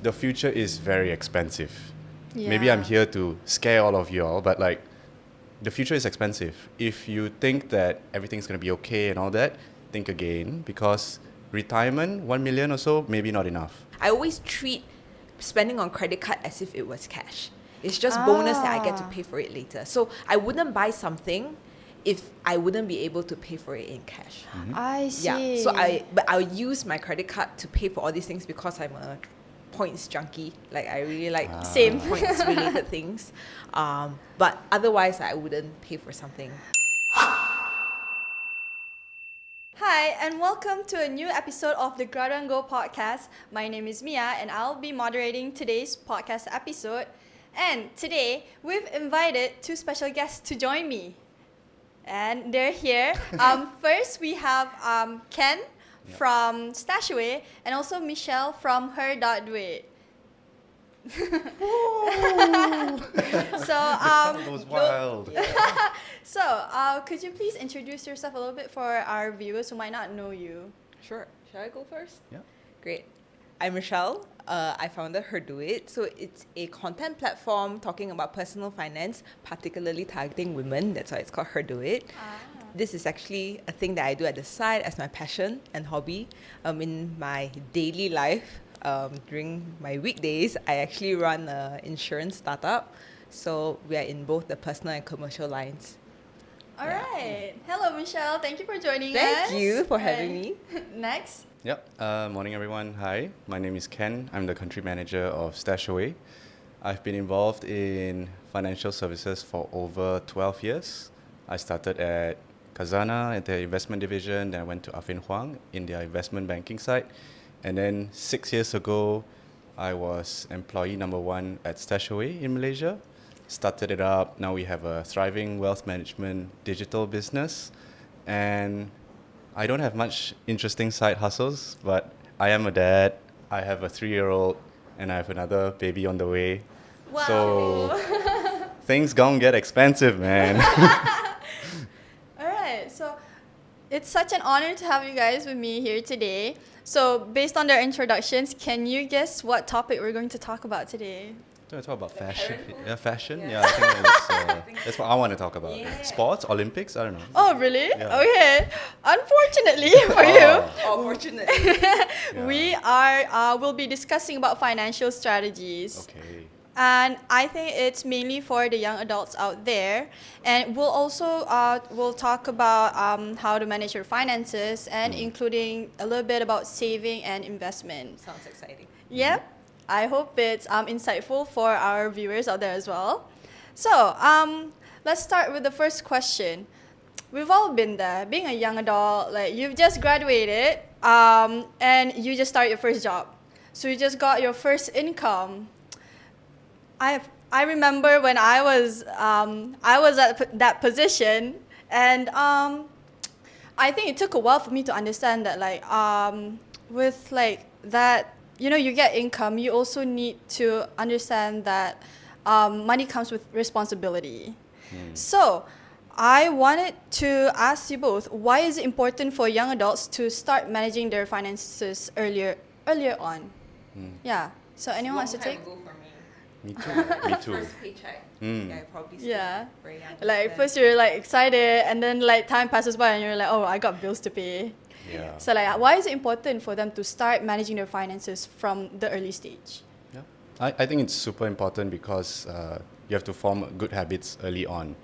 The future is very expensive. Yeah. Maybe I'm here to scare all of y'all, but like, the future is expensive. If you think that everything's going to be okay and all that, think again, because retirement, 1 million or so, maybe not enough. I always treat spending on credit card as if it was cash. It's just bonus that I get to pay for it later. So I wouldn't buy something if I wouldn't be able to pay for it in cash. I see. Yeah. So I'll use my credit card to pay for all these things because I'm a points junkie. Like I really like Same. points related things. But otherwise I wouldn't pay for something. Hi, and welcome to a new episode of the GRADUAN Go podcast. My name is Mia, and I'll be moderating today's podcast episode. And today, we've invited two special guests to join me. And they're here. First, we have Ken from StashAway and also Michelle from her.duit. So, That was wild. So, could you please introduce yourself a little bit for our viewers who might not know you? Sure. Shall I go first? Yeah. Great. I'm Michelle. I founded her.duit. So it's a content platform talking about personal finance, particularly targeting women. That's why it's called her.duit. This is actually a thing that I do at the side as my passion and hobby. In my daily life, during my weekdays, I actually run an insurance startup. So we are in both the personal and commercial lines. All right. Hello, Michelle. Thank you for joining us. Thank you for having me. Next. Yep. Morning, everyone. Hi. My name is Ken. I'm the country manager of StashAway. I've been involved in financial services for over 12 years. I started at Khazanah at the investment division. Then I went to Affin Hwang in their investment banking side. And then 6 years ago, I was employee number 1 at StashAway in Malaysia. Started it up. Now we have a thriving wealth management digital business. And I don't have much interesting side hustles, but I am a dad. I have a 3-year-old and I have another baby on the way. Wow. So things gonna get expensive, man. All right. So, it's such an honor to have you guys with me here today. So, based on their introductions, can you guess what topic we're going to talk about today? Do I talk about The fashion? parenthood? Yeah, fashion? Yeah. Yeah, I think that's what I want to talk about. Yeah. Sports, Olympics, I don't know. Oh, really? Yeah. Okay. Unfortunately for Oh, fortunately. you, we'll be discussing about financial strategies. Okay. And I think it's mainly for the young adults out there. And we'll also we'll talk about how to manage your finances and including a little bit about saving and investment. Sounds exciting. Yep. I hope it's insightful for our viewers out there as well. So, let's start with the first question. We've all been there, being a young adult, like you've just graduated and you just started your first job. So you just got your first income. I remember when I was at that position, and I think it took a while for me to understand that with like that, you know, you get income, you also need to understand that money comes with responsibility. So I wanted to ask you both, why is it important for young adults to start managing their finances earlier on? Yeah. So anyone wants to take? Me too. Me too. First paycheck. Mm. Yeah, I probably still Yeah. very young. Like then. first you're like excited, and then like time passes by and you're like, oh, I got bills to pay. Yeah. So like, why is it important for them to start managing their finances from the early stage? Yeah. I think it's super important because you have to form good habits early on.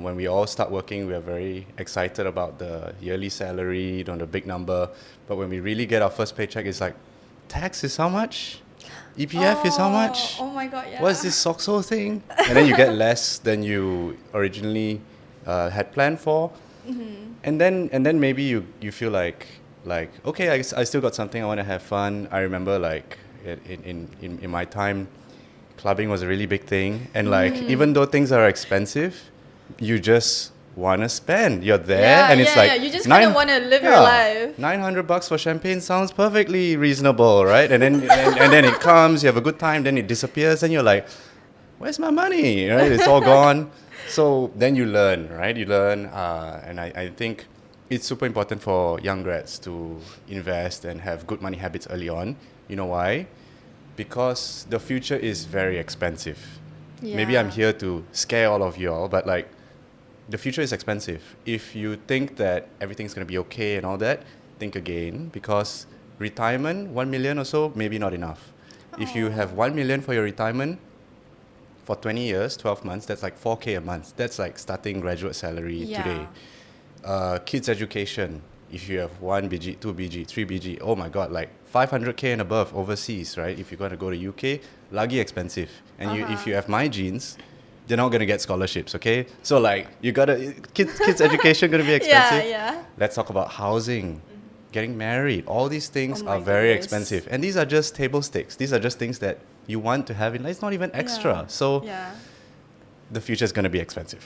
When we all start working, we are very excited about the yearly salary, the big number. But when we really get our first paycheck, it's like, tax is how much? EPF is how much? Oh my god, yeah. What is this SOXO thing? And then you get less than you originally had planned for. And then maybe you feel like okay, I still got something, I want to have fun. I remember like in my time, clubbing was a really big thing, and like even though things are expensive, you just want to spend. You're there, and it's like you just kind of want to live your life. $900 for champagne sounds perfectly reasonable, right? And then and then it comes, you have a good time, then it disappears, and you're like, where's my money? Right? It's all gone. So then you learn, right? You learn, and I think it's super important for young grads to invest and have good money habits early on. You know why? because the future is very expensive. Maybe I'm Yeah. here to scare all of you all, but like the future is expensive. If you think that everything's going to be okay and all that, think again, because retirement, 1 million or so, maybe not enough. If you have 1 million for your retirement for 20 years, 12 months, that's like 4K a month. That's like starting graduate salary Yeah. today. Kids education, if you have 1 BG, 2 BG, 3 BG, oh my god, like 500K and above overseas, right? If you're going to go to UK, lagi expensive. And if you have my genes, they're not going to get scholarships, okay? So like, you got to, kids education going to be expensive. Yeah. Let's talk about housing, getting married. All these things Oh my are very goodness. expensive. And these are just table stakes. These are just things that you want to have in life. It's not even extra. Yeah. So Yeah. the future is going to be expensive.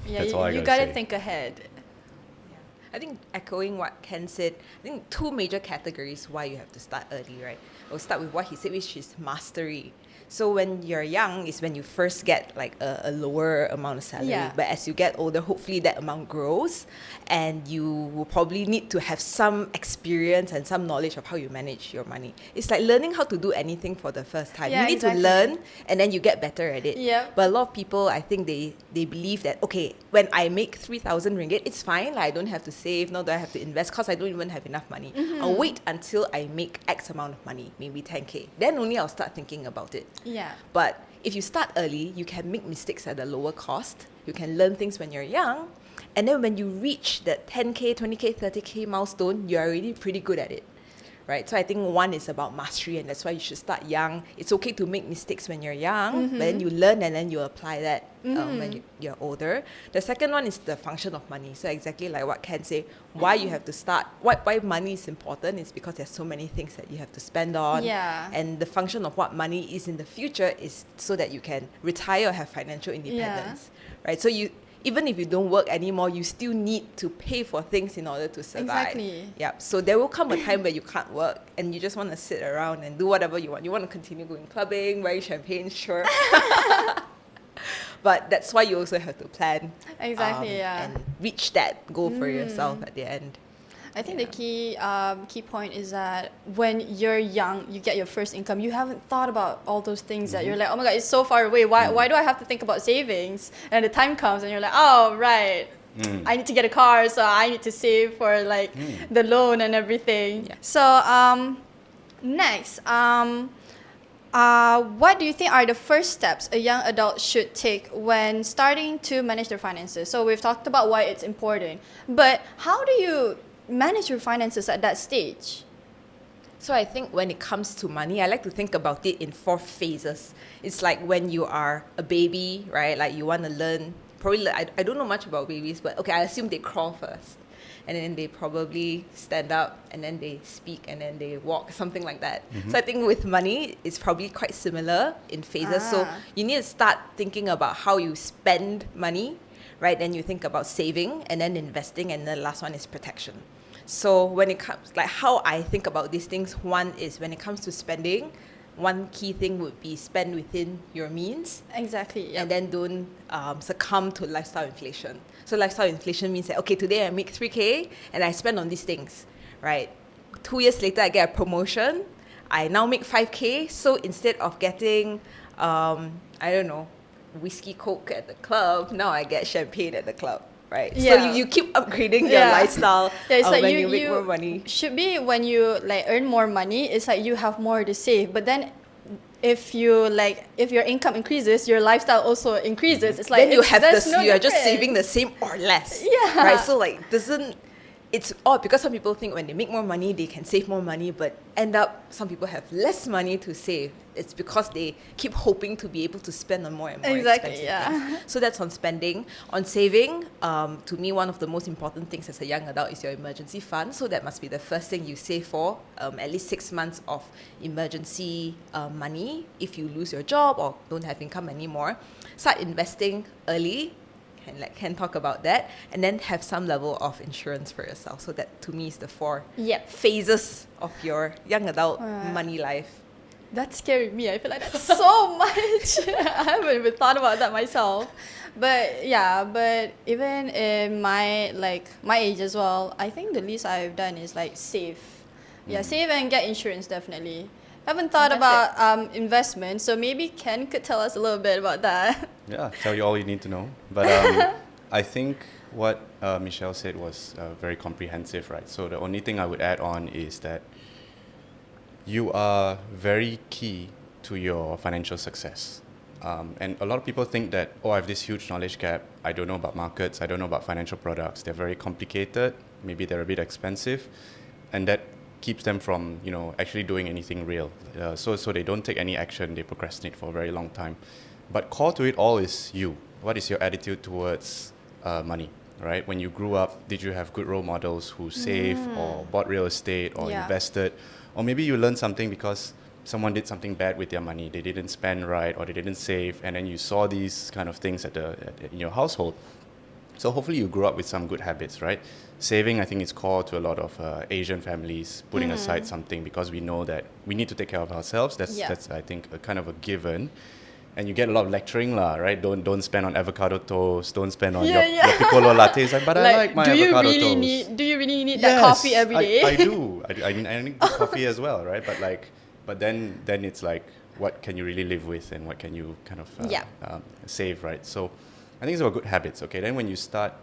Yeah, That's all I you gotta gotta say. think ahead. I think echoing what Ken said, I think two major categories why you have to start early, right? We'll start with what he said, which is mastery. So when you're young is when you first get like a lower amount of salary. Yeah. But as you get older, hopefully that amount grows and you will probably need to have some experience and some knowledge of how you manage your money. It's like learning how to do anything for the first time. Yeah, you need exactly. to learn and then you get better at it. Yep. But a lot of people, I think they believe that, okay, when I make 3,000 ringgit, it's fine. Like, I don't have to save, nor do I have to invest because I don't even have enough money. I'll wait until I make X amount of money, maybe 10K. Then only I'll start thinking about it. Yeah. But if you start early, you can make mistakes at a lower cost. You can learn things when you're young. And then when you reach that 10K, 20K, 30K milestone, you're already pretty good at it. Right? So I think one is about mastery, and that's why you should start young. It's okay to make mistakes when you're young, but then you learn and then you apply that when you're older. The second one is the function of money. So exactly like what Ken said, why you have to start, why money is important is because there's so many things that you have to spend on. Yeah. And the function of what money is in the future is so that you can retire or have financial independence. Right? So even if you don't work anymore, you still need to pay for things in order to survive. Exactly. Yep. So there will come a time where you can't work and you just want to sit around and do whatever you want. You want to continue going clubbing, wearing champagne, sure. But that's why you also have to plan. Exactly, yeah. And reach that goal for yourself at the end. I think the key point is that when you're young, you get your first income, you haven't thought about all those things that you're like, oh my god, it's so far away. Why do I have to think about savings? And the time comes and you're like, oh right, I need to get a car, so I need to save for like the loan and everything. Yeah. So next, what do you think are the first steps a young adult should take when starting to manage their finances? So we've talked about why it's important, but how do you manage your finances at that stage? So I think when it comes to money, I like to think about it in 4 phases. It's like when you are a baby, right? Like you want to learn, probably, I don't know much about babies, but okay, I assume they crawl first. And then they probably stand up, and then they speak, and then they walk, something like that. So I think with money, it's probably quite similar in phases. So you need to start thinking about how you spend money, right? Then you think about saving, and then investing, and the last one is protection. So when it comes, like how I think about these things, one is when it comes to spending, one key thing would be spend within your means. Exactly. And then don't succumb to lifestyle inflation. So lifestyle inflation means that, okay, today I make 3K and I spend on these things, right? 2 years later, I get a promotion. I now make 5K. So instead of getting, I don't know, whiskey coke at the club, now I get champagne at the club, right? Yeah. So you keep upgrading your lifestyle it's like when you make more money. Should be when you like earn more money, it's like you have more to save. But then if your income increases, your lifestyle also increases. It's like then you have there's this, no you are just difference. saving the same or less. Yeah. Right? So like it's odd because some people think when they make more money, they can save more money, but end up some people have less money to save. It's because they keep hoping to be able to spend on more and more Exactly, expensive things. So that's on spending. On saving, to me, one of the most important things as a young adult is your emergency fund. So that must be the first thing you save for, at least 6 months of emergency money if you lose your job or don't have income anymore. Start investing early. Can talk about that, and then have some level of insurance for yourself. So that to me is the 4 phases of your young adult money life. That scared me. I feel like that's so much. I haven't even thought about that myself. But yeah, but even in my age as well, I think the least I've done is like save. Yeah, save and get insurance definitely. Haven't thought Invest about investment, so maybe Ken could tell us a little bit about that. Yeah, tell you all you need to know. But I think what Michelle said was very comprehensive, right? So the only thing I would add on is that you are very key to your financial success. And a lot of people think that, oh, I have this huge knowledge gap. I don't know about markets. I don't know about financial products. They're very complicated. Maybe they're a bit expensive. And that keeps them from, actually doing anything real. So they don't take any action. They procrastinate for a very long time. But core to it all is you. What is your attitude towards money, right? When you grew up, did you have good role models who saved or bought real estate or invested? Or maybe you learned something because someone did something bad with their money. They didn't spend right or they didn't save. And then you saw these kind of things in your household. So hopefully you grew up with some good habits, right? Saving, I think, is core to a lot of Asian families, putting aside something because we know that we need to take care of ourselves. That's I think, a kind of a given. And you get a lot of lecturing, right? Don't spend on avocado toast. Don't spend on your piccolo lattes. But I like my avocado toast. Do you really need that coffee every day? I do. I need good coffee as well, right? But then it's like, what can you really live with, and what can you kind of save, right? So I think it's about good habits. Okay, then when you start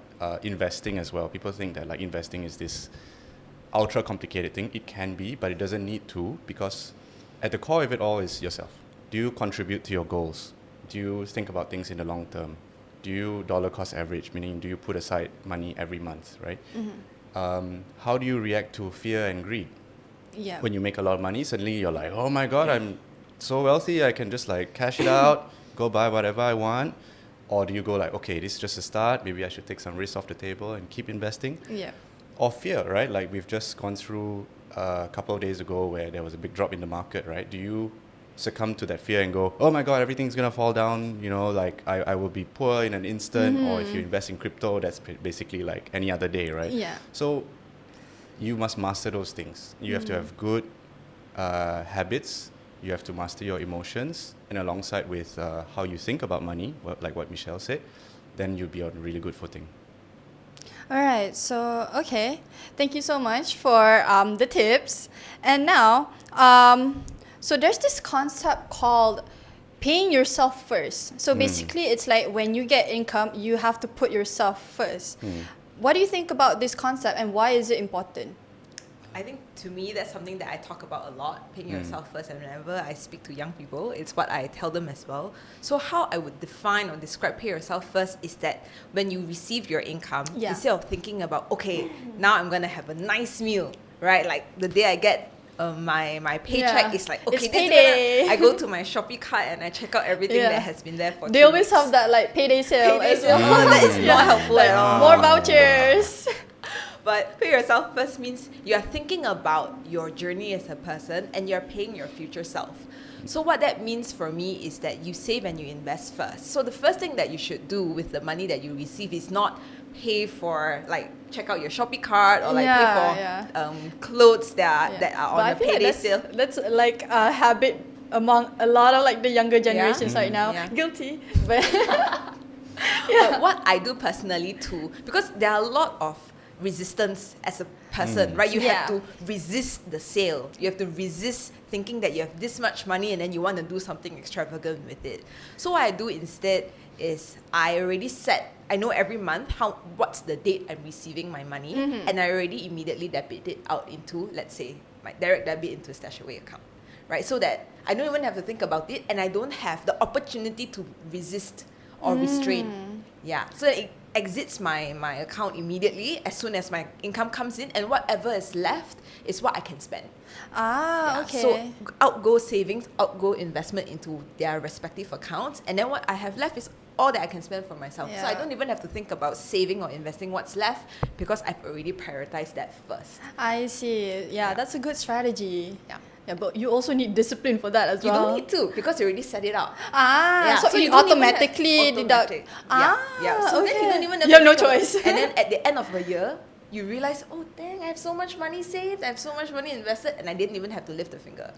investing as well, people think that like investing is this ultra complicated thing. It can be, but it doesn't need to, because at the core of it all is yourself. Do you contribute to your goals? Do you think about things in the long term? Do you dollar cost average, meaning do you put aside money every month, right? How do you react to fear and greed? Yeah. When you make a lot of money, suddenly you're like, oh my God, I'm so wealthy, I can just like cash it out, go buy whatever I want. Or do you go like, okay, this is just a start, maybe I should take some risks off the table and keep investing? Yeah. Or fear, right? Like we've just gone through a couple of days ago where there was a big drop in the market, right? Do you succumb to that fear and go, oh my God, everything's gonna fall down, like I will be poor in an instant? Or if you invest in crypto, that's basically like any other day, right? Yeah. So you must master those things. You have to have good habits. You have to master your emotions, and alongside with how you think about money, like what Michelle said, then you'll be on a really good footing. All right. So, okay. Thank you so much for the tips. And now, so there's this concept called paying yourself first. So basically, it's like when you get income, you have to put yourself first. What do you think about this concept, and why is it important? I think to me that's something that I talk about a lot, paying yourself first, and whenever I speak to young people, it's what I tell them as well. So how I would define or describe pay yourself first is that when you receive your income, instead of thinking about, okay, now I'm going to have a nice meal, right? Like the day I get my paycheck is like, okay, it's payday. I go to my Shopee cart and I check out everything that has been there for 2 They always weeks. have that like payday sale. That is not helpful at all. More vouchers. But pay yourself first means you are thinking about your journey as a person and you're paying your future self. So what that means for me is that you save and you invest first. So the first thing that you should do with the money that you receive is not pay for, like, check out your Shopee card or like pay for clothes that are on a payday sale. That's like a habit among a lot of like the younger generations right now. Guilty, but But what I do personally too, because there are a lot of resistance as a person, right? You have to resist the sale. You have to resist thinking that you have this much money and then you want to do something extravagant with it. So what I do instead is I know every month what's the date I'm receiving my money, and I already immediately debit it out into, let's say, my direct debit into a StashAway account, right? So that I don't even have to think about it, and I don't have the opportunity to resist or restrain. So it exits my account immediately as soon as my income comes in, and whatever is left is what I can spend. Okay. So outgo savings, outgo investment into their respective accounts, and then what I have left is all that I can spend for myself. So I don't even have to think about saving or investing what's left because I've already prioritized that first. I see. That's a good strategy. Yeah, but you also need discipline for that as well. You don't need to, because you already set it out. So you automatically deduct. So then you don't even you have no choice. And then at the end of the year, you realize, oh dang, I have so much money saved, I have so much money invested, and I didn't even have to lift a finger.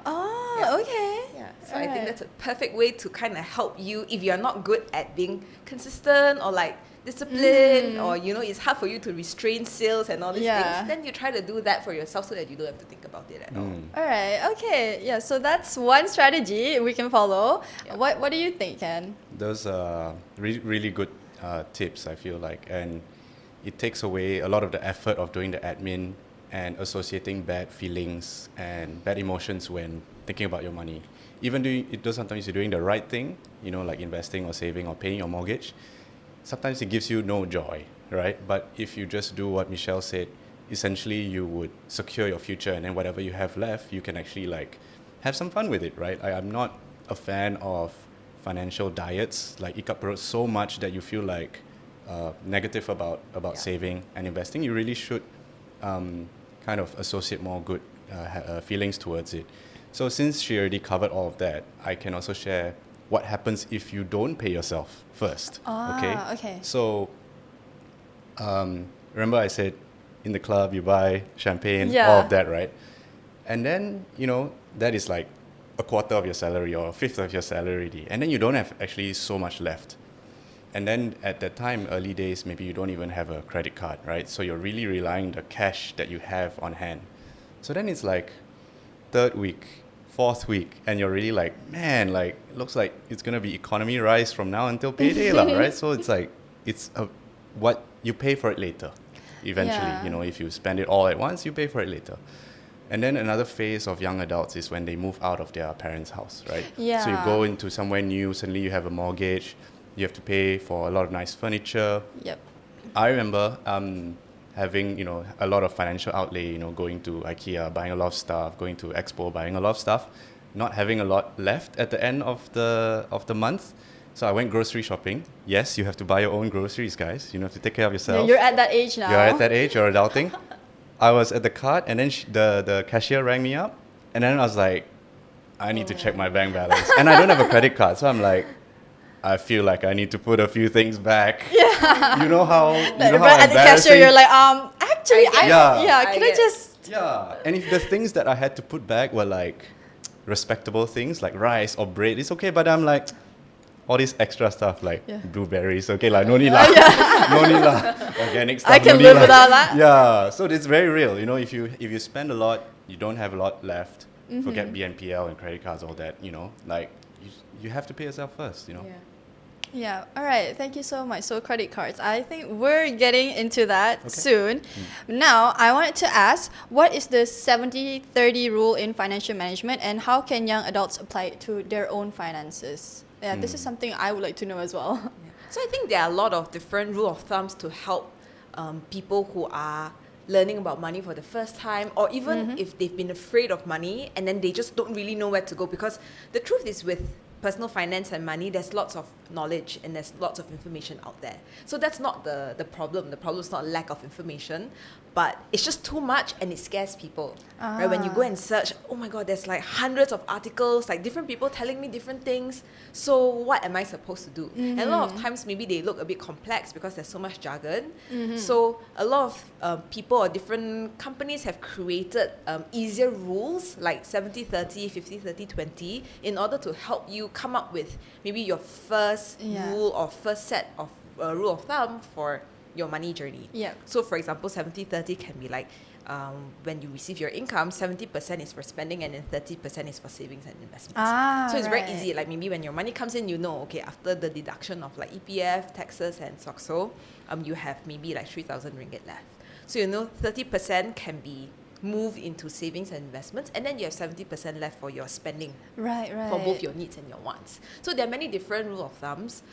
Okay. So I think that's a perfect way to kind of help you if you're not good at being consistent or like disciplined, or you know, it's hard for you to restrain sales and all these things, then you try to do that for yourself so that you don't have to think about it at all. All right. Okay. Yeah. So that's one strategy we can follow. Yeah. What do you think, Ken? Those are really good tips, I feel like, and it takes away a lot of the effort of doing the admin and associating bad feelings and bad emotions when thinking about your money. Even though sometimes you're doing the right thing, you know, like investing or saving or paying your mortgage, sometimes it gives you no joy, right? But if you just do what Michelle said, essentially you would secure your future, and then whatever you have left, you can actually like have some fun with it, right? I'm not a fan of financial diets, like ikat perut so much that you feel like negative about saving and investing. You really should kind of associate more good feelings towards it. So since she already covered all of that, I can also share what happens if you don't pay yourself first. Okay. So remember I said in the club you buy champagne, all of that, right? And then, you know, that is like a quarter of your salary or a fifth of your salary already. And then you don't have actually so much left. And then at that time, early days, maybe you don't even have a credit card, right? So you're really relying on the cash that you have on hand. So then it's like third week, fourth week, and you're really like, man, like, looks like it's going to be economy rise from now until payday, right? So it's like, what you pay for it later, eventually. You know, if you spend it all at once, you pay for it later. And then another phase of young adults is when they move out of their parents' house, right? So you go into somewhere new, suddenly you have a mortgage, you have to pay for a lot of nice furniture. I remember having, you know, a lot of financial outlay, you know, going to IKEA, buying a lot of stuff, going to Expo, buying a lot of stuff, not having a lot left at the end of the month. So I went grocery shopping. Yes, you have to buy your own groceries, guys. You have to take care of yourself. Yeah, you're at that age now. You're at that age, you're adulting. I was at the cart, and then the cashier rang me up, and then I was like, I need to check my bank balance. And I don't have a credit card, so I'm like, I feel like I need to put a few things back. You know how At the cashier, you're like, actually, And if the things that I had to put back were like respectable things, like rice or bread, it's okay. But I'm like, all this extra stuff like blueberries, okay, like no need lah, no need lah. Organic stuff, I can no live need without that. Yeah, so it's very real. You know, if you spend a lot, you don't have a lot left. Forget BNPL and credit cards, all that. You know, like you have to pay yourself first. You know. Yeah, all right. Thank you so much. So credit cards, I think we're getting into that soon. Now, I wanted to ask, what is the 70-30 rule in financial management, and how can young adults apply it to their own finances? Yeah, this is something I would like to know as well. So I think there are a lot of different rule of thumbs to help people who are learning about money for the first time, or even if they've been afraid of money and then they just don't really know where to go, because the truth is with personal finance and money, there's lots of knowledge and there's lots of information out there. So that's not the problem. The problem is not lack of information, but it's just too much and it scares people. Right? When you go and search, oh my God, there's like hundreds of articles, like different people telling me different things. So what am I supposed to do? And a lot of times maybe they look a bit complex because there's so much jargon. So a lot of people or different companies have created easier rules like 70-30, 50-30-20 in order to help you come up with maybe your first rule or first set of rule of thumb for your money journey. So for example, 70-30 can be like when you receive your income, 70% is for spending and then 30% is for savings and investments. So it's very easy. Like maybe when your money comes in, you know, okay, after the deduction of like EPF, taxes and SOCSO, you have maybe like 3,000 ringgit left. So you know 30% can be moved into savings and investments, and then you have 70% left for your spending. For both your needs and your wants. So there are many different rule of thumbs.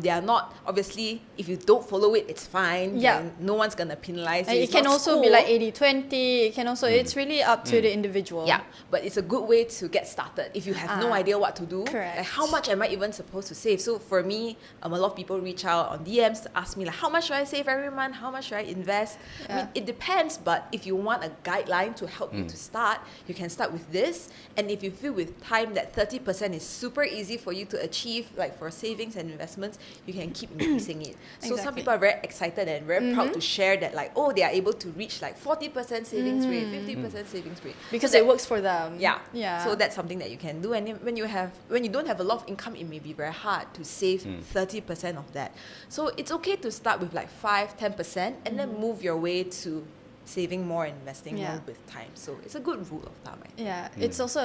They are not, obviously, if you don't follow it, it's fine. No one's going to penalize you. It can also be like 80-20. It can also, it's really up to the individual. Yeah, but it's a good way to get started. If you have no idea what to do, like how much am I even supposed to save? So for me, a lot of people reach out on DMs to ask me like, how much should I save every month? How much should I invest? I mean, it depends, but if you want a guideline guideline to help you to start, you can start with this. And if you feel with time that 30% is super easy for you to achieve, like for savings and investments, you can keep increasing it. So some Exactly. people are very excited and very proud to share that, like, oh, they are able to reach like 40% savings rate, 50% savings rate. Because So it that- works for them. yeah. So that's something that you can do. And when you don't have a lot of income, it may be very hard to save 30% of that. So it's okay to start with like 5-10% and then move your way to saving more and investing Yeah. more with time. So it's a good rule of thumb, I think. Yeah, it's also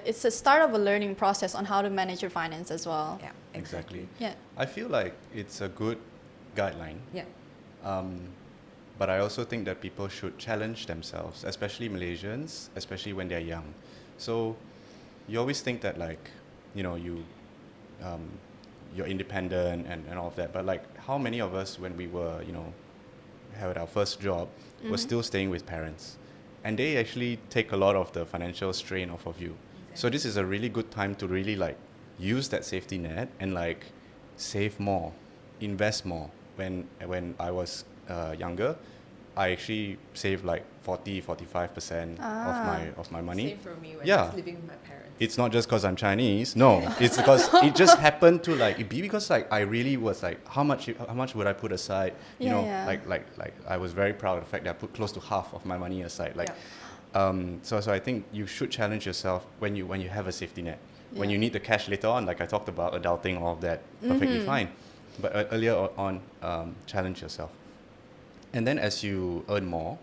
it's a start of a learning process on how to manage your finance as well. Yeah, Exactly. Yeah. I feel like it's a good guideline. Yeah. But I also think that people should challenge themselves, especially Malaysians, especially when they're young. So you always think that, like, you know, you're independent and all of that. But like, how many of us, when we were, you know, had our first job, were still staying with parents? And they actually take a lot of the financial strain off of you. So this is a really good time to really like use that safety net and like save more, invest more. When I was younger, I actually saved like 45% of my money. Same for me when I Yeah. was living with my parents. It's not just because I'm Chinese. No, it's because it just happened to like it be because like I really was like how much would I put aside? You Yeah, know, yeah. like I was very proud of the fact that I put close to half of my money aside. Like, so I think you should challenge yourself when you have a safety net. When Yeah. you need the cash later on, like I talked about adulting, all of that, perfectly fine. But earlier on, challenge yourself. And then as you earn more,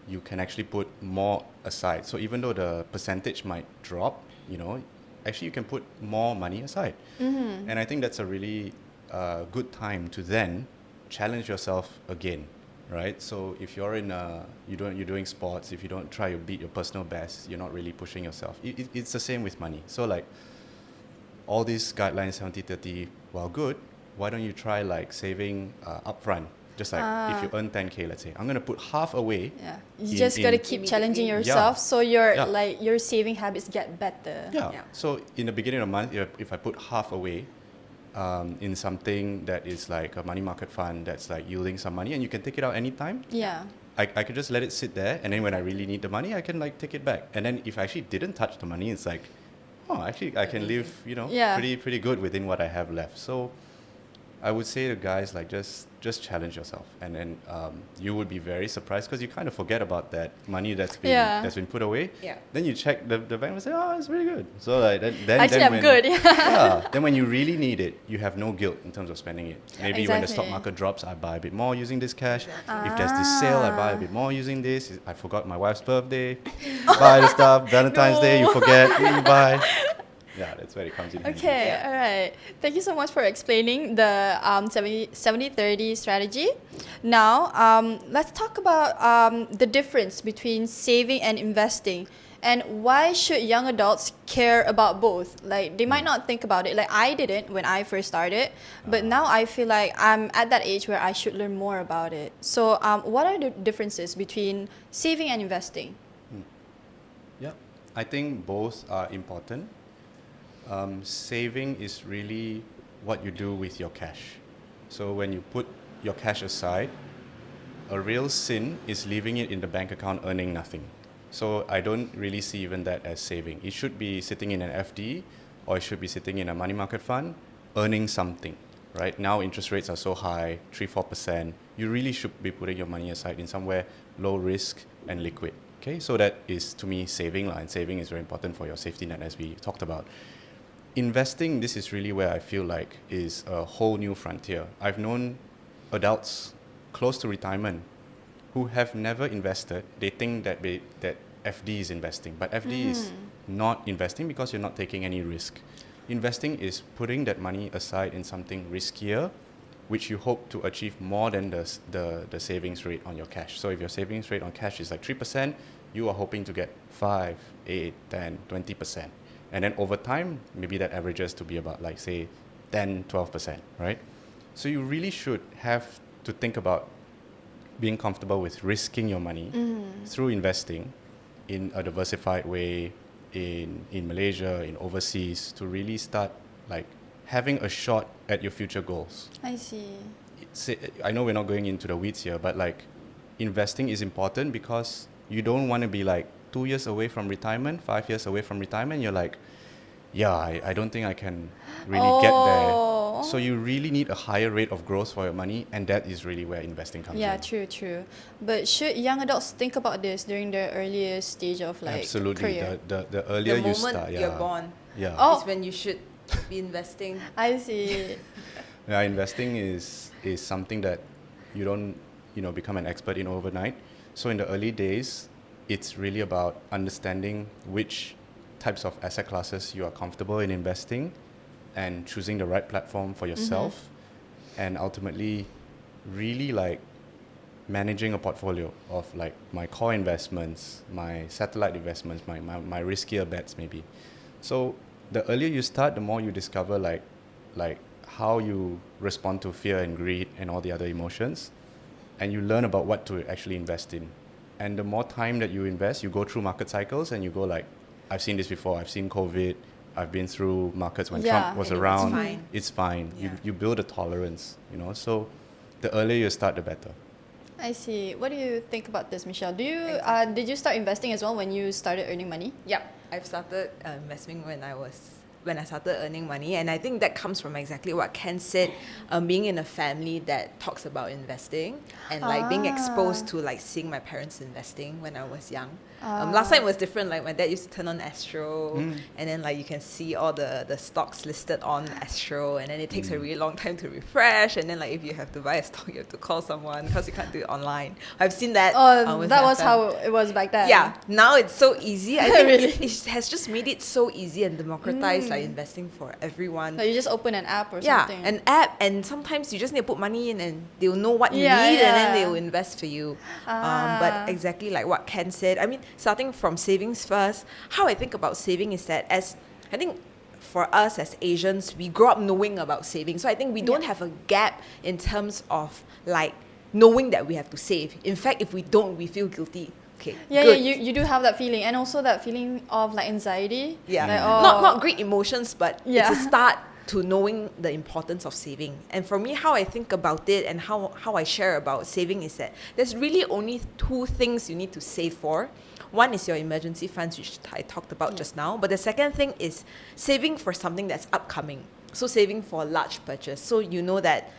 you can actually put more aside. So even though the percentage might drop, you know, actually you can put more money aside. And I think that's a really good time to then challenge yourself again, right? So if you're you're doing sports, if you don't try to beat your personal best, you're not really pushing yourself. It's the same with money. So like all these guidelines, 70-30, while good, why don't you try like saving upfront? Just like if you earn 10K, let's say, I'm going to put half away. Yeah, you in- just gotta in- keep challenging Immediately. yourself so your Yeah. like your saving habits get better. Yeah. Yeah. So in the beginning of the month, if I put half away in something that is like a money market fund that's like yielding some money and you can take it out anytime, Yeah. I could just let it sit there, and then when I really need the money, I can like take it back. And then if I actually didn't touch the money, it's like, oh, actually I can live, you know, Yeah. pretty good within what I have left. So I would say to guys, like just challenge yourself, and then you would be very surprised because you kind of forget about that money that's been put away. Yeah. Then you check the bank and say, oh, it's really good. So like then Actually, then I'm good. yeah. Then when you really need it, you have no guilt in terms of spending it. Maybe when the stock Exactly. market drops, I buy a bit more using this cash. If there's this sale, I buy a bit more using this. I forgot my wife's birthday. Buy the stuff. Valentine's Day, you forget, you buy. Yeah, that's where it comes in handy. Okay, Yeah. all right. Thank you so much for explaining the 70-30 strategy. Now, let's talk about the difference between saving and investing. And why should young adults care about both? Like, they might not think about it. Like, I didn't when I first started. But now I feel like I'm at that age where I should learn more about it. So, what are the differences between saving and investing? Yeah, I think both are important. Saving is really what you do with your cash. So when you put your cash aside, a real sin is leaving it in the bank account earning nothing. So I don't really see even that as saving. It should be sitting in an FD or it should be sitting in a money market fund earning something. Right now interest rates are so high, 3-4%. You really should be putting your money aside in somewhere low risk and liquid. Okay, so that is to me saving, and saving is very important for your safety net as we talked about. Investing, this is really where I feel like is a whole new frontier. I've known adults close to retirement who have never invested. They think that that FD is investing, but FD is not investing because you're not taking any risk. Investing is putting that money aside in something riskier, which you hope to achieve more than the savings rate on your cash. So if your savings rate on cash is like 3%, you are hoping to get 5, 8, 10, 20%. And then over time, maybe that averages to be about like say 10, 12%, right? So you really should have to think about being comfortable with risking your money through investing in a diversified way in Malaysia, in overseas, to really start like having a shot at your future goals. I see. I know we're not going into the weeds here, but like investing is important because you don't want to be like 2 years away from retirement, 5 years away from retirement. You're like, yeah, I don't think I can really get there. Oh. So you really need a higher rate of growth for your money, and that is really where investing comes Yeah, in. true. But should young adults think about this during their earliest stage of like Absolutely. career? The earlier The you moment start, you're born Yeah. Oh. is when you should be investing. I see. Yeah, investing is something that you don't, become an expert in overnight. So in the early days, it's really about understanding which types of asset classes you are comfortable in investing and choosing the right platform for yourself, and ultimately really like managing a portfolio of like my core investments, my satellite investments, my riskier bets maybe. So the earlier you start, the more you discover like how you respond to fear and greed and all the other emotions, and you learn about what to actually invest in. And the more time that you invest, you go through market cycles and you go like, I've seen this before, I've seen COVID, I've been through markets when Yeah. Trump was And it's around. fine. It's fine. Yeah. You build a tolerance, So the earlier you start, the better. I see. What do you think about this, Michelle? Do you Exactly. did you start investing as well when you started earning money? Yep, I've started investing when I started earning money, and I think that comes from exactly what Ken said, being in a family that talks about investing and like being exposed to like seeing my parents investing when I was young. Last time it was different. Like my dad used to turn on Astro, and then like you can see all the stocks listed on Astro, and then it takes a really long time to refresh. And then like if you have to buy a stock, you have to call someone because you can't do it online. I've seen that. Oh, with that my was family. how it was back then. Yeah, now it's so easy. I think Really? it has just made it so easy and democratized like investing for everyone. Like you just open an app or Yeah, something. an app, and sometimes you just need to put money in and they'll know what you Yeah, need, and then yeah. they will invest for you. But exactly like what Ken said, I mean, starting from savings first, how I think about saving is that I think for us as Asians, we grow up knowing about saving. So I think we don't have a gap in terms of like knowing that we have to save. In fact, if we don't, we feel guilty. Okay, Yeah, good. you do have that feeling, and also that feeling of like anxiety. Yeah, Like, not great emotions, but Yeah. it's a start to knowing the importance of saving. And for me, how I think about it and how I share about saving is that there's really only two things you need to save for. One is your emergency funds, which I talked about just now. But the second thing is saving for something that's upcoming. So saving for a large purchase. So you know that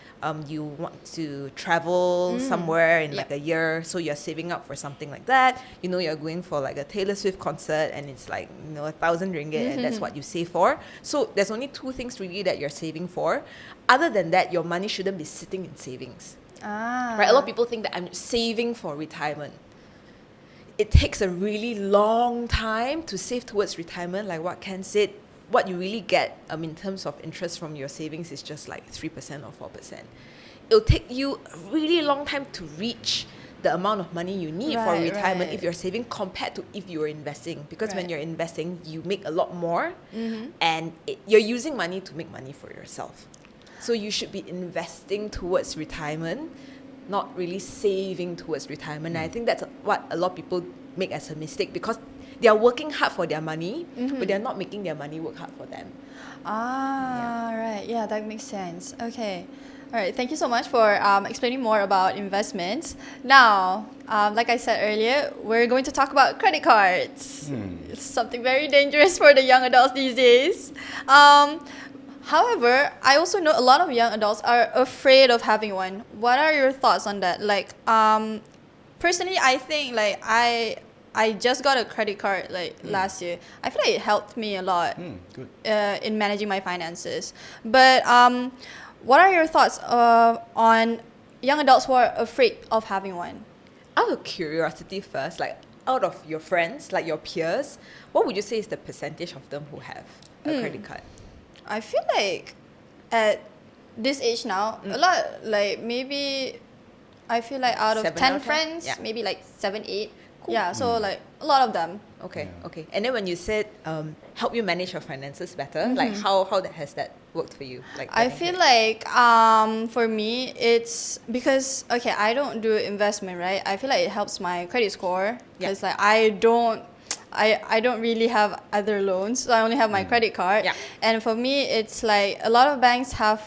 you want to travel somewhere in like a year, so you're saving up for something like that. You know you're going for like a Taylor Swift concert, and it's like 1,000 ringgit, and that's what you save for. So there's only two things really that you're saving for. Other than that, your money shouldn't be sitting in savings. Right? A lot of people think that I'm saving for retirement. It takes a really long time to save towards retirement, like what Ken said. What you really get in terms of interest from your savings is just like 3% or 4%. It'll take you a really long time to reach the amount of money you need for retirement if you're saving compared to if you're investing. Because when you're investing, you make a lot more, and you're using money to make money for yourself. So you should be investing towards retirement, not really saving towards retirement. And I think that's what a lot of people make as a mistake, because they are working hard for their money, but they're not making their money work hard for them. Right. Yeah, that makes sense. Okay. All right. Thank you so much for explaining more about investments. Now, like I said earlier, we're going to talk about credit cards. It's something very dangerous for the young adults these days. However, I also know a lot of young adults are afraid of having one. What are your thoughts on that? Like, personally, I think like I just got a credit card like last year. I feel like it helped me a lot Good. in managing my finances. But what are your thoughts on young adults who are afraid of having one? Out of curiosity first, like out of your friends, like your peers, what would you say is the percentage of them who have a credit card? I feel like at this age now, a lot, like maybe I feel like out of 7 10 out of 10? friends, Yeah. maybe like 7, 8. Yeah, so like a lot of them. Okay. And then when you said help you manage your finances better, like how has that worked for you? Like I getting feel credit? like for me it's because I don't do investment, right? I feel like it helps my credit score because like I don't I don't really have other loans, so I only have my credit card. Yeah. And for me, it's like a lot of banks have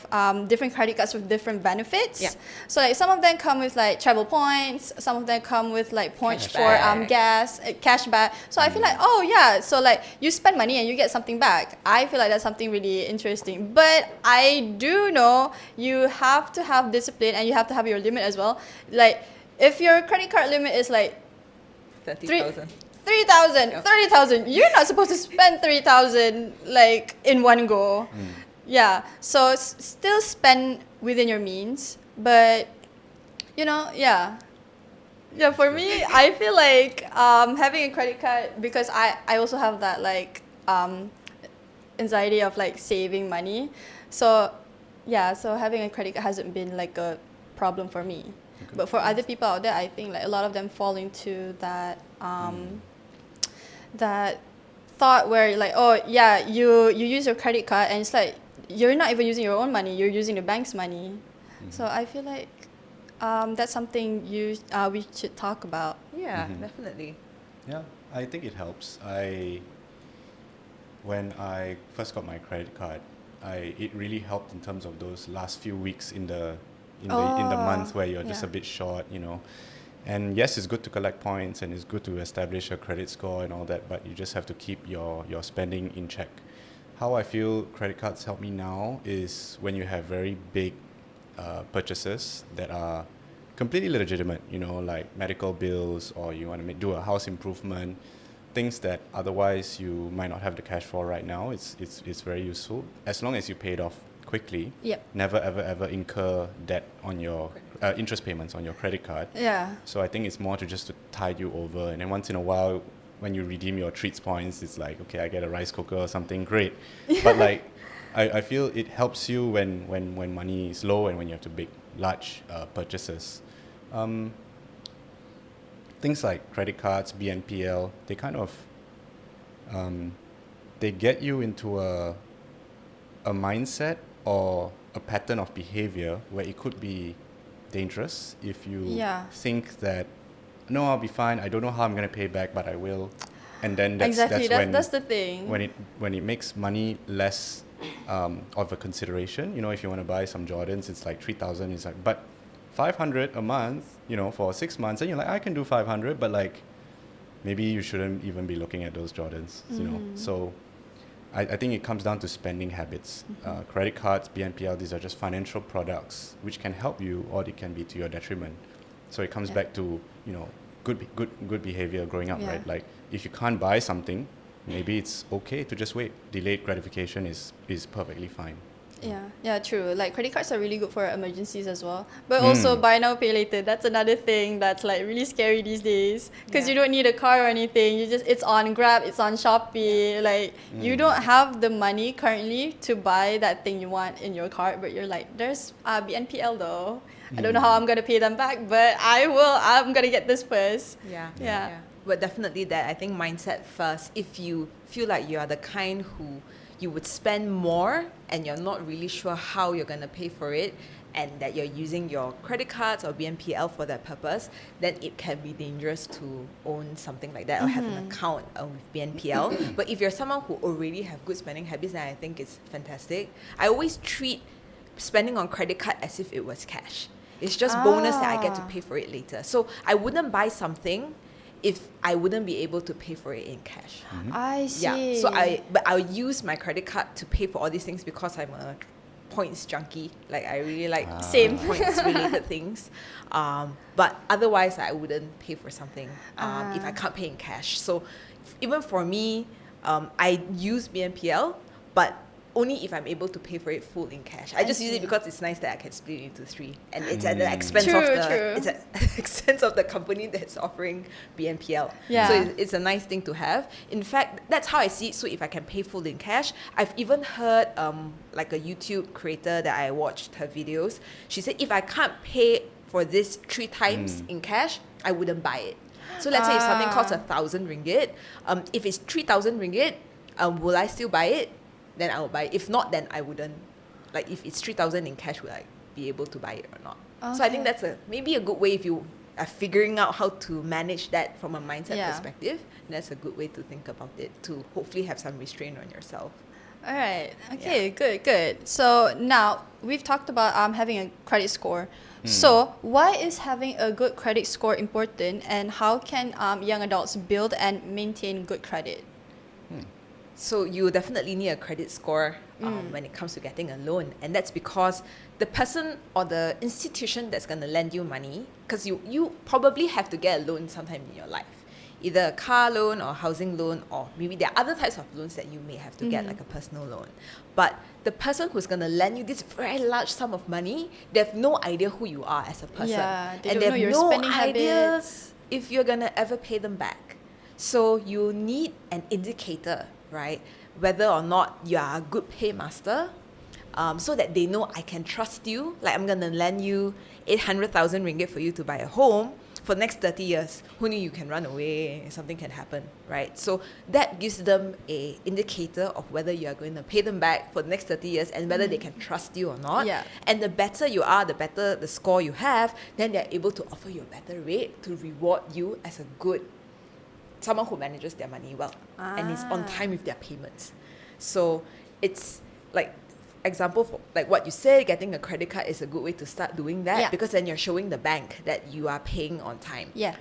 different credit cards with different benefits. Yeah. So like some of them come with like travel points, some of them come with like points for Cashback. gas, cashback. So I feel like, oh yeah, so like you spend money and you get something back. I feel like that's something really interesting. But I do know you have to have discipline and you have to have your limit as well. Like if your credit card limit is like 30,000. 3,000, Yep. 30,000. You're not supposed to spend 3,000 like in one go. Yeah. So still spend within your means, but you know, yeah. Yeah, for me, I feel like having a credit card, because I also have that like anxiety of like saving money. So yeah, so having a credit card hasn't been like a problem for me. But for other people out there, I think like a lot of them fall into that that thought where like, oh yeah, you use your credit card and it's like you're not even using your own money, you're using the bank's money. So I feel like that's something we should talk about. Yeah, definitely. Yeah, I think it helps. When I first got my credit card, it really helped in terms of those last few weeks in the month where you're just a bit short, you know. And yes, it's good to collect points and it's good to establish a credit score and all that, but you just have to keep your spending in check. How I feel credit cards help me now is when you have very big purchases that are completely legitimate, you know, like medical bills, or you want to do a house improvement, things that otherwise you might not have the cash for right now. It's very useful as long as you pay it off quickly. Yep. Never ever incur debt on your interest payments on your credit card. Yeah. So I think it's more to just to tide you over, and then once in a while when you redeem your treats points, it's like, okay, I get a rice cooker or something, great. But like I feel it helps you when money is low and when you have to make large purchases. Things like credit cards, BNPL, they kind of they get you into a mindset or a pattern of behavior where it could be dangerous if you think that, no, I'll be fine, I don't know how I'm going to pay back, but I will. And then that's the thing. When it makes money less of a consideration. You know, if you want to buy some Jordans, it's like 3,000. It's like, but 500 a month, you know, for 6 months, and you're like, I can do 500, but like maybe you shouldn't even be looking at those Jordans, you know. So I think it comes down to spending habits. Credit cards, BNPL, these are just financial products which can help you, or they can be to your detriment. So it comes back to, you know, good behavior growing up, right? Like if you can't buy something, maybe it's okay to just wait. Delayed gratification is perfectly fine. Yeah, true. Like credit cards are really good for emergencies as well. But also buy now, pay later. That's another thing that's like really scary these days, because you don't need a car or anything. It's on Grab, it's on Shopee. Like you don't have the money currently to buy that thing you want in your cart, but you're like, there's BNPL though. I don't know how I'm gonna pay them back, but I will. I'm gonna get this first. Yeah. But definitely that, I think, mindset first. If you feel like you are the kind who you would spend more and you're not really sure how you're going to pay for it, and that you're using your credit cards or BNPL for that purpose, then it can be dangerous to own something like that or have an account with BNPL. But if you're someone who already have good spending habits, then I think it's fantastic. I always treat spending on credit card as if it was cash. It's just bonus that I get to pay for it later. So I wouldn't buy something if I wouldn't be able to pay for it in cash. I see. Yeah. So I'll use my credit card to pay for all these things because I'm a points junkie. Like I really like Same. points related things. But otherwise I wouldn't pay for something if I can't pay in cash. So even for me, I use BNPL, but only if I'm able to pay for it full in cash. I just use it because it's nice that I can split it into three, and it's at the expense it's at the expense of the company that's offering BNPL. Yeah. So it's a nice thing to have. In fact, that's how I see it. So if I can pay full in cash, I've even heard like a YouTube creator that I watched her videos. She said if I can't pay for this 3 times in cash, I wouldn't buy it. So let's say if something costs 1,000 ringgit, if it's 3,000 ringgit, will I still buy it? Then I will buy it. If not, then I wouldn't. Like if it's 3,000 in cash, will I be able to buy it or not? Okay. So I think that's maybe a good way if you figuring out how to manage that from a mindset Yeah. perspective, that's a good way to think about it, to hopefully have some restraint on yourself. All right. Okay. Good. So now we've talked about having a credit score. So why is having a good credit score important, and how can young adults build and maintain good credit? So you definitely need a credit score when it comes to getting a loan, and that's because the person or the institution that's going to lend you money, because you probably have to get a loan sometime in your life, either a car loan or housing loan, or maybe there are other types of loans that you may have to get, like a personal loan. But the person who's going to lend you this very large sum of money, they have no idea who you are as a person, Yeah, they and don't know they your have no spending idea habits. if you're going to ever pay them back. So you need an indicator, right? Whether or not you are a good paymaster, so that they know I can trust you. Like, I'm going to lend you 800,000 ringgit for you to buy a home for the next 30 years. Who knew you can run away, something can happen, right? So that gives them a indicator of whether you are going to pay them back for the next 30 years and whether they can trust you or not. Yeah. And the better you are, the better the score you have, then they're able to offer you a better rate to reward you as someone who manages their money well and is on time with their payments. So it's like, example for like what you said, getting a credit card is a good way to start doing that, Yeah. because then you're showing the bank that you are paying on time. Yeah.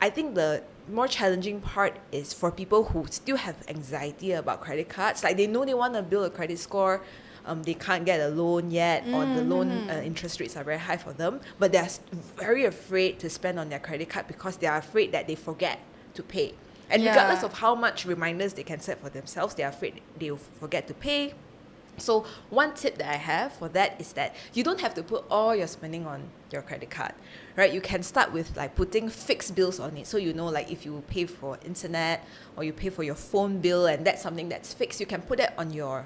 I think the more challenging part is for people who still have anxiety about credit cards. Like, they know they want to build a credit score, they can't get a loan yet, or the loan interest rates are very high for them, but they're very afraid to spend on their credit card because they are afraid that they forget to pay. And regardless of how much reminders they can set for themselves, they are afraid they'll forget to pay. So one tip that I have for that is that you don't have to put all your spending on your credit card, right? You can start with like putting fixed bills on it. So you know, like if you pay for internet or you pay for your phone bill and that's something that's fixed, you can put that on your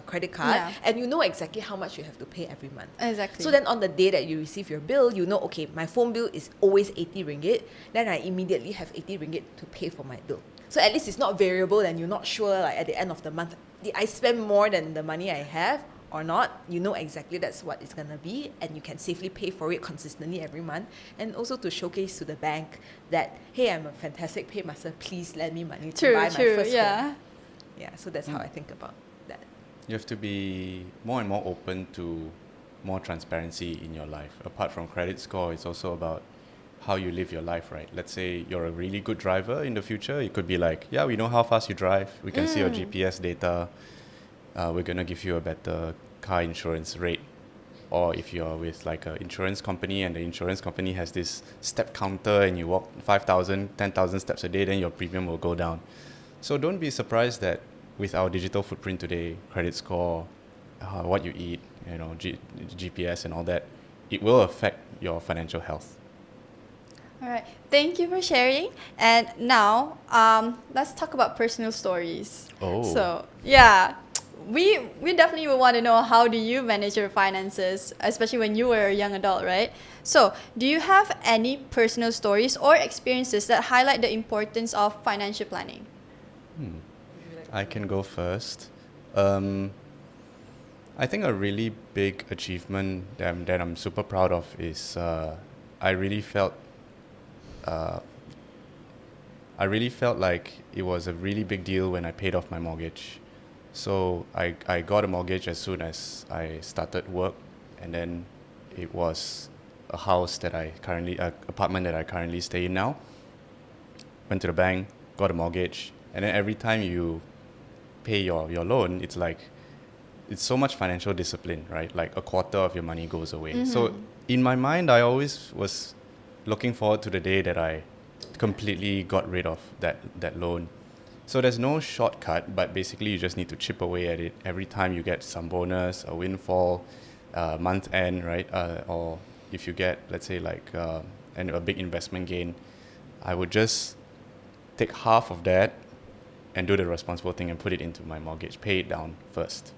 credit card, and you know exactly how much you have to pay every month. Exactly. So then on the day that you receive your bill, you know, okay, my phone bill is always 80 ringgit. Then I immediately have 80 ringgit to pay for my bill. So at least it's not variable and you're not sure, like at the end of the month, did I spend more than the money I have or not? You know exactly that's what it's going to be, and you can safely pay for it consistently every month. And also to showcase to the bank that, hey, I'm a fantastic paymaster, please lend me money to buy my first home. Yeah, so that's how I think about that. You have to be more and more open to more transparency in your life. Apart from credit score, it's also about how you live your life, right? Let's say you're a really good driver in the future. It could be like, yeah, we know how fast you drive. We can see your GPS data. We're going to give you a better car insurance rate. Or if you're with like an insurance company and the insurance company has this step counter and you walk 5,000, 10,000 steps a day, then your premium will go down. So don't be surprised that with our digital footprint today, credit score, what you eat, GPS and all that, it will affect your financial health. All right. Thank you for sharing. And now, let's talk about personal stories. Oh. So, yeah, we definitely will want to know, how do you manage your finances, especially when you were a young adult, right? So, do you have any personal stories or experiences that highlight the importance of financial planning? I can go first. I think a really big achievement that I'm super proud of is I really felt like it was a really big deal when I paid off my mortgage. So I got a mortgage as soon as I started work, and then it was a apartment that I currently stay in now. Went to the bank, got a mortgage, and then every time you pay your loan, it's so much financial discipline, right? Like a quarter of your money goes away. So in my mind, I always was looking forward to the day that I completely got rid of that loan. So there's no shortcut, but basically you just need to chip away at it every time you get some bonus, a windfall, month end, right? Or if you get, let's say, a big investment gain, I would just take half of that and do the responsible thing and put it into my mortgage, pay it down first.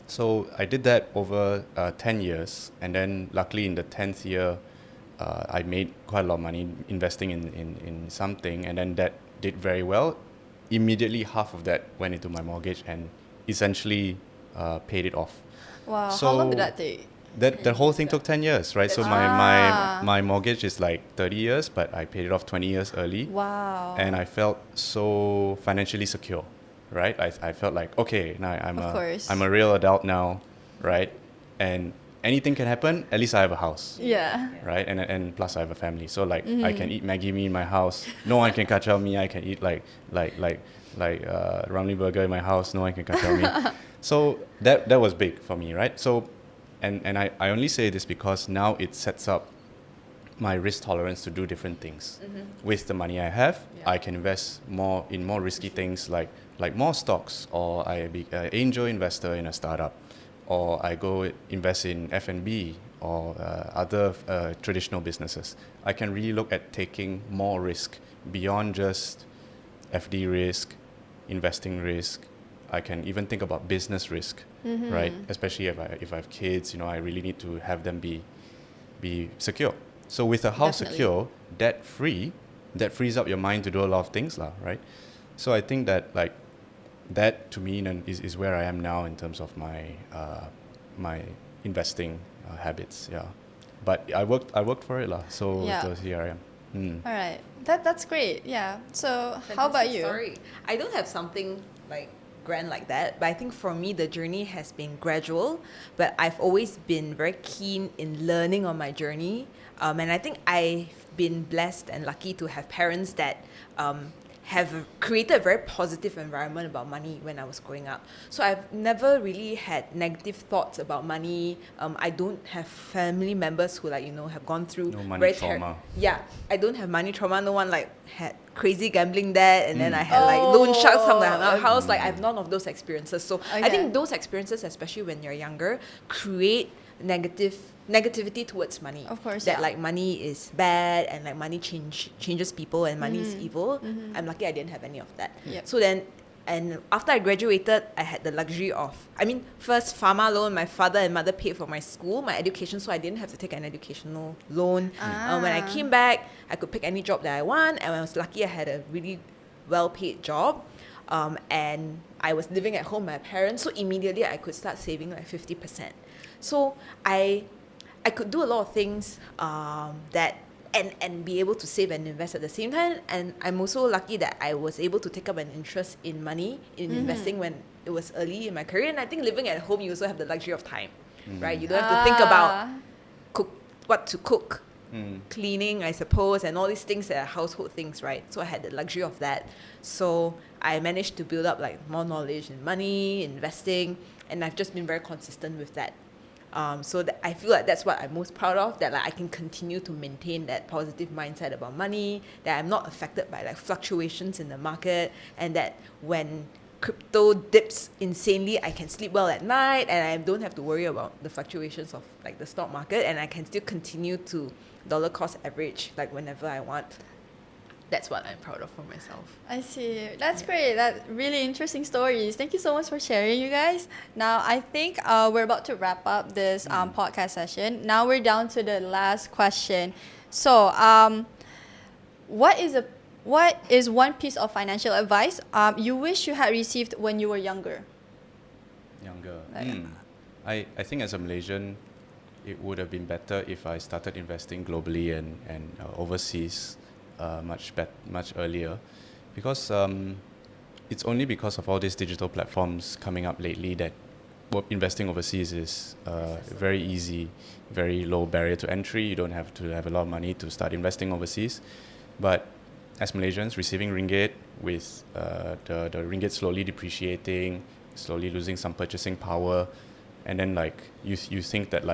So I did that over 10 years, and then luckily in the 10th year, I made quite a lot of money investing in something, and then that did very well. Immediately half of that went into my mortgage and essentially paid it off. Wow, So, how long did that take? that whole thing took 10 years, right? So my mortgage is like 30 years, but I paid it off 20 years early. Wow. And I felt so financially secure, right? I felt like, okay, now Of course. I'm a real adult now, right? And anything can happen, at least I have a house, Yeah. right? And plus I have a family. So like I can eat Maggie mee in my house. No one can kacau me. I can eat like Ramly burger in my house. No one can kacau me. So that was big for me, right? So and I only say this because now it sets up my risk tolerance to do different things. With the money I have, I can invest more in more risky things like more stocks, or I be an angel investor in a startup, or I go invest in F&B or other traditional businesses. I can really look at taking more risk beyond just FD risk, investing risk. I can even think about business risk, right? Especially if I have kids, I really need to have them be secure. So with a house Definitely. secure, debt free, that frees up your mind to do a lot of things, right? So I think that that to me is where I am now in terms of my investing habits. Yeah, but I worked for it, so Yeah. so here I am. All right. That's great. Yeah. So how about you? Sorry, I don't have something like grand like that, but I think for me the journey has been gradual, but I've always been very keen in learning on my journey, and I think I've been blessed and lucky to have parents that have created a very positive environment about money when I was growing up. So I've never really had negative thoughts about money. I don't have family members who have gone through No money very trauma. yeah, I don't have money trauma. No one had crazy gambling debt, and then I had loan sharks come to our house. I have none of those experiences. So I Okay. think those experiences, especially when you're younger, create negativity towards money. Of course, that yeah. money is bad, and money changes people, and money is evil. I'm lucky I didn't have any of that. Yep. So then, and after I graduated, I had the luxury of, first pharma loan. My father and mother paid for my school, my education, so I didn't have to take an educational loan. When I came back, I could pick any job that I want, and I was lucky I had a really well-paid job. And I was living at home with my parents, so immediately I could start saving 50%. So I could do a lot of things that and be able to save and invest at the same time. And I'm also lucky that I was able to take up an interest in money, in investing when it was early in my career. And I think living at home, you also have the luxury of time, right? You don't have to think about what to cook, cleaning, I suppose, and all these things that are household things, right? So I had the luxury of that. So I managed to build up more knowledge in money, investing, and I've just been very consistent with that. So that I feel like that's what I'm most proud of, that I can continue to maintain that positive mindset about money, that I'm not affected by fluctuations in the market, and that when crypto dips insanely, I can sleep well at night, and I don't have to worry about the fluctuations of the stock market, and I can still continue to dollar cost average whenever I want. That's what I'm proud of for myself. I see. That's great. That really interesting stories. Thank you so much for sharing, you guys. Now, I think we're about to wrap up this podcast session. Now we're down to the last question. So, what is one piece of financial advice you wish you had received when you were younger? I think as a Malaysian, it would have been better if I started investing globally and overseas much earlier, because it's only because of all these digital platforms coming up lately that investing overseas is very easy, very low barrier to entry. You don't have to have a lot of money to start investing overseas. But as Malaysians, receiving ringgit with the ringgit slowly depreciating, slowly losing some purchasing power, and then you think that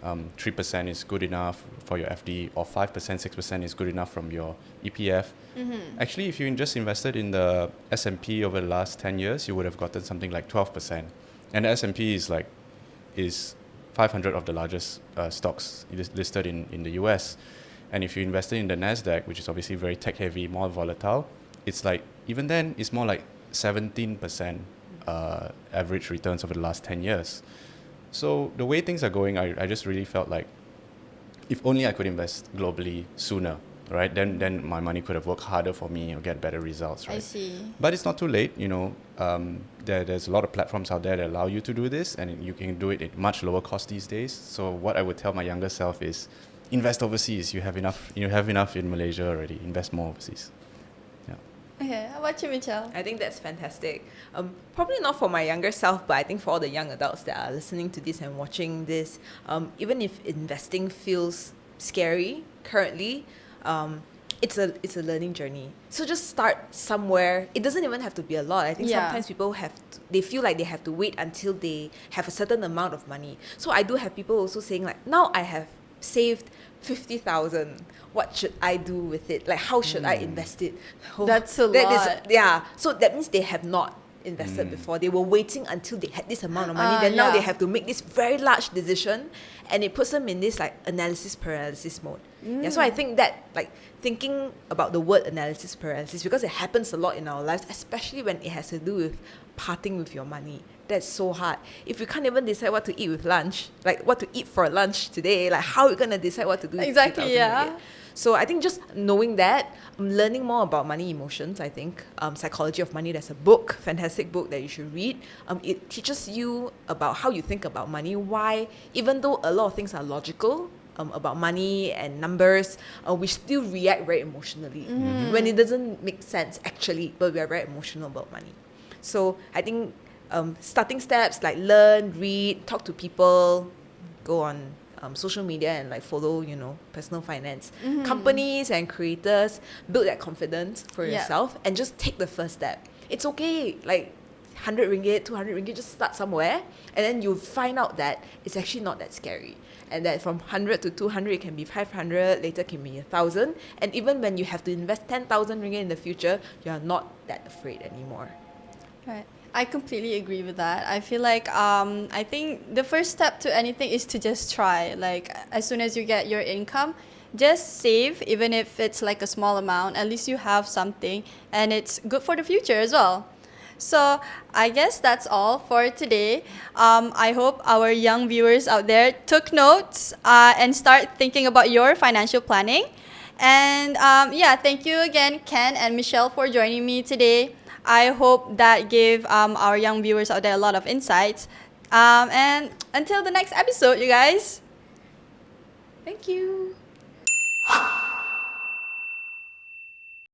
3% is good enough for your FD, or 5%, 6% is good enough from your EPF. Actually, if you just invested in the S&P over the last 10 years, you would have gotten something like 12%. And the S&P is 500 of the largest stocks listed in the US. And if you invested in the NASDAQ, which is obviously very tech-heavy, more volatile, it's even then, it's more like 17% average returns over the last 10 years. So the way things are going, I just really felt like if only I could invest globally sooner, right? Then my money could have worked harder for me or get better results, right? I see. But it's not too late, there's a lot of platforms out there that allow you to do this, and you can do it at much lower cost these days. So what I would tell my younger self is invest overseas. You have enough in Malaysia already. Invest more overseas. Yeah. Okay, how about you, Michelle? I think that's fantastic. Probably not for my younger self, but I think for all the young adults that are listening to this and watching this, even if investing feels scary currently, it's a learning journey. So just start somewhere. It doesn't even have to be a lot. I think sometimes people they feel like they have to wait until they have a certain amount of money. So I do have people also saying like, now I have saved 50,000. What should I do with it? Like, how should I invest it? That's a lot. So that means they have not invested before. They were waiting until they had this amount of money. Then now they have to make this very large decision, and it puts them in this like analysis paralysis mode. Yeah, so I think that like thinking about the word analysis paralysis, because it happens a lot in our lives, especially when it has to do with parting with your money. That's so hard. If you can't even decide what to eat with lunch, like what to eat for lunch today, like how are you gonna decide what to do? Exactly, with yeah. ringgit? So I think just knowing that, learning more about money emotions, I think, Psychology of Money, there's a book, fantastic book that you should read. It teaches you about how you think about money, why, even though a lot of things are logical, about money and numbers, we still react very emotionally when it doesn't make sense actually, but we are very emotional about money. So I think starting steps like learn, read, talk to people, go on social media and like follow, personal finance companies and creators, build that confidence for yourself and just take the first step. It's okay, like 100 ringgit, 200 ringgit, just start somewhere, and then you'll find out that it's actually not that scary. And that from 100 to 200, it can be 500, later can be 1,000. And even when you have to invest 10,000 ringgit in the future, you're not that afraid anymore. Right. I completely agree with that. I feel like I think the first step to anything is to just try. Like as soon as you get your income, just save, even if it's like a small amount. At least you have something, and it's good for the future as well. So I guess that's all for today. I hope our young viewers out there took notes and start thinking about your financial planning. And thank you again, Ken and Michelle, for joining me today. I hope that gave our young viewers out there a lot of insights. And until the next episode, you guys. Thank you.